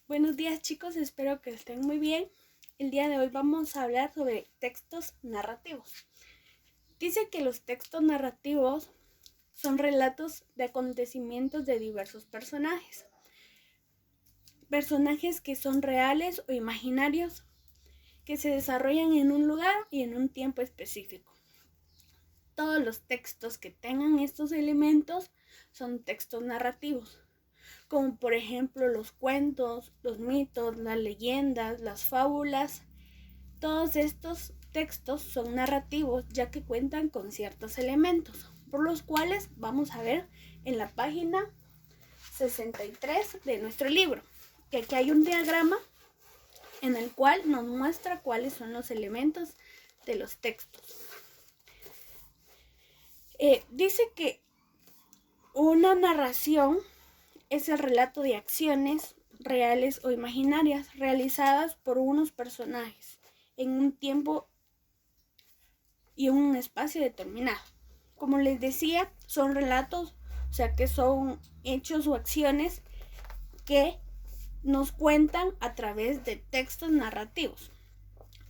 Buenos días chicos, espero que estén muy bien. El día de hoy vamos a hablar sobre textos narrativos. Dice que los textos narrativos son relatos de acontecimientos de diversos personajes. Personajes que son reales o imaginarios, que se desarrollan en un lugar y en un tiempo específico. Todos los textos que tengan estos elementos son textos narrativos, como por ejemplo los cuentos, los mitos, las leyendas, las fábulas. Todos estos textos son narrativos ya que cuentan con ciertos elementos, por los cuales vamos a ver en la página 63 de nuestro libro, que aquí hay un diagrama en el cual nos muestra cuáles son los elementos de los textos. Dice que una narración es el relato de acciones reales o imaginarias realizadas por unos personajes en un tiempo y un espacio determinado. Como les decía, son relatos, o sea que son hechos o acciones que nos cuentan a través de textos narrativos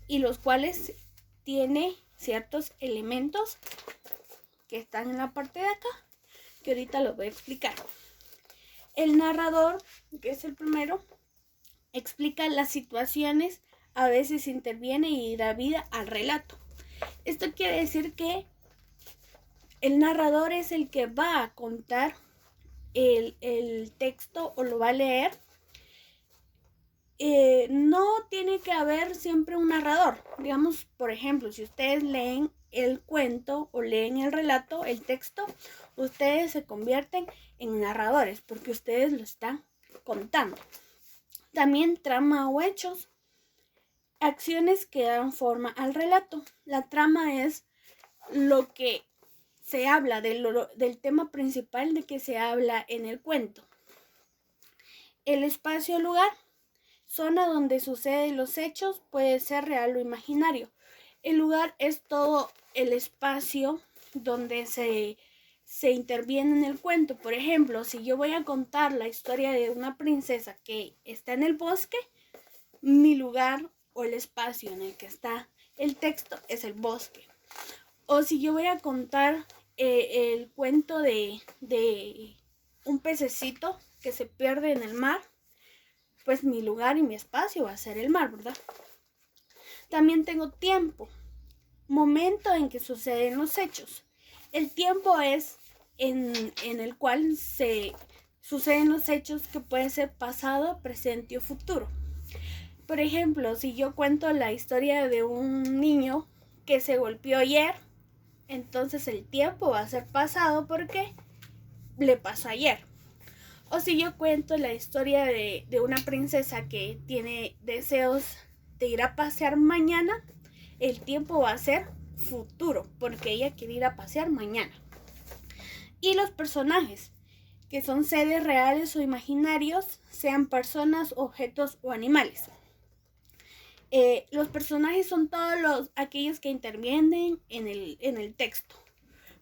y los cuales tiene ciertos elementos que están en la parte de acá, que ahorita los voy a explicar. El narrador, que es el primero, explica las situaciones, a veces interviene y da vida al relato. Esto quiere decir que el narrador es el que va a contar el texto o lo va a leer. No tiene que haber siempre un narrador. Digamos, por ejemplo, si ustedes leen el cuento o leen el relato, el texto, ustedes se convierten en narradores porque ustedes lo están contando. También trama o hechos, acciones que dan forma al relato. La trama es lo que se habla del tema principal de que se habla en el cuento. El espacio o lugar, zona donde suceden los hechos, puede ser real o imaginario. El lugar es todo el espacio donde se interviene en el cuento. Por ejemplo, si yo voy a contar la historia de una princesa que está en el bosque, mi lugar o el espacio en el que está el texto es el bosque. O si yo voy a contar el cuento de un pececito que se pierde en el mar, pues mi lugar y mi espacio va a ser el mar, ¿verdad? También tengo tiempo, momento en que suceden los hechos. El tiempo es en el cual se suceden los hechos, que pueden ser pasado, presente o futuro. Por ejemplo, si yo cuento la historia de un niño que se golpeó ayer, entonces el tiempo va a ser pasado porque le pasó ayer. O si yo cuento la historia de una princesa que tiene deseos de ir a pasear mañana, el tiempo va a ser futuro porque ella quiere ir a pasear mañana. Y los personajes, que son seres reales o imaginarios, sean personas, objetos o animales. Los personajes son todos aquellos que intervienen en el texto.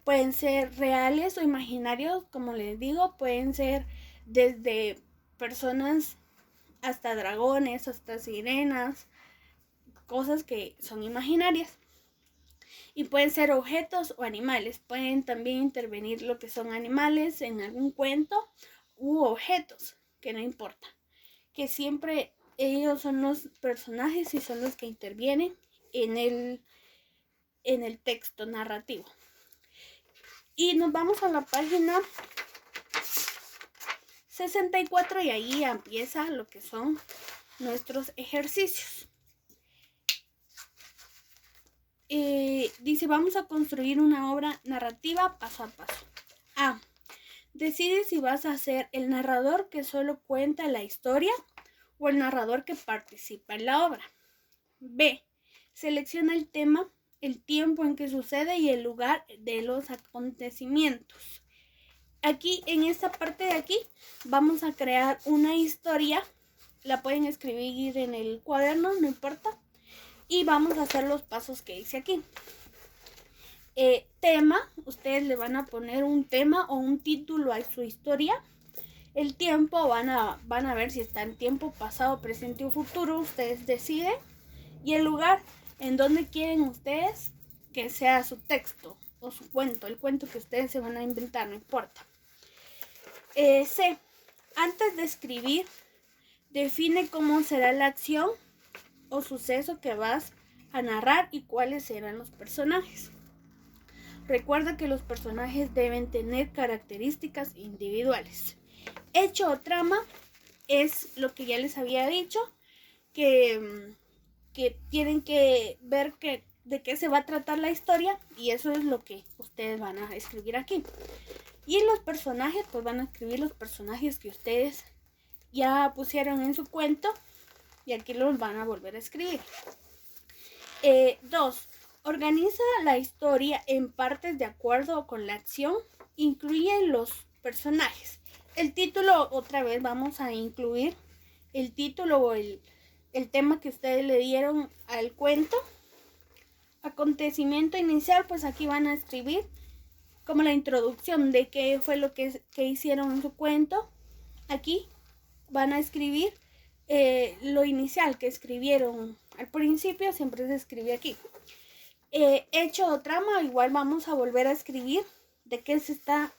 Pueden ser reales o imaginarios, como les digo, pueden ser desde personas hasta dragones, hasta sirenas, cosas que son imaginarias. Y pueden ser objetos o animales. Pueden también intervenir lo que son animales en algún cuento u objetos, que no importa. Que siempre ellos son los personajes y son los que intervienen en el texto narrativo. Y nos vamos a la página 64 y ahí empieza lo que son nuestros ejercicios. Dice, vamos a construir una obra narrativa paso a paso. A. Decide si vas a ser el narrador que solo cuenta la historia o el narrador que participa en la obra. B. Selecciona el tema, el tiempo en que sucede y el lugar de los acontecimientos. Aquí, en esta parte de aquí, vamos a crear una historia. La pueden escribir en el cuaderno, no importa. Y vamos a hacer los pasos que hice aquí. Tema, ustedes le van a poner un tema o un título a su historia. El tiempo van a ver si está en tiempo pasado, presente o futuro. Ustedes deciden. Y el lugar en donde quieren ustedes que sea su texto o su cuento, el cuento que ustedes se van a inventar, no importa. C. Antes de escribir, define cómo será la acción o suceso que vas a narrar y cuáles serán los personajes. Recuerda que los personajes deben tener características individuales. Hecho o trama es lo que ya les había dicho, que tienen que ver de qué se va a tratar la historia, y eso es lo que ustedes van a escribir aquí. Y los personajes, pues van a escribir los personajes que ustedes ya pusieron en su cuento, y aquí los van a volver a escribir. 2. Organiza la historia en partes de acuerdo con la acción. Incluye los personajes. El título, otra vez vamos a incluir el título o el tema que ustedes le dieron al cuento. Acontecimiento inicial, pues aquí van a escribir como la introducción de qué fue lo que hicieron en su cuento. Aquí van a escribir lo inicial que escribieron al principio, siempre se escribe aquí. Hecho o trama, igual vamos a volver a escribir de qué se está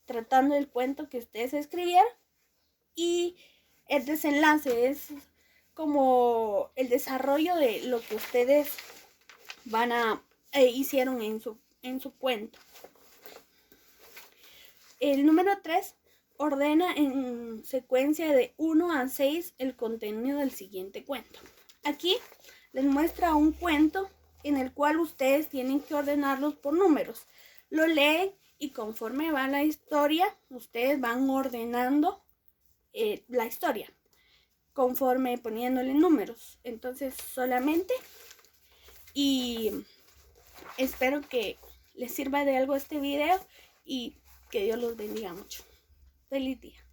tratando el cuento que ustedes escribieron. Y el desenlace es como el desarrollo de lo que ustedes hicieron en su cuento. El número 3, ordena en secuencia de 1 a 6 el contenido del siguiente cuento. Aquí les muestra un cuento en el cual ustedes tienen que ordenarlos por números. Lo leen y conforme va la historia, ustedes van ordenando la historia conforme poniéndole números. Entonces solamente, y espero que les sirva de algo este video y que Dios los bendiga mucho. Feliz día.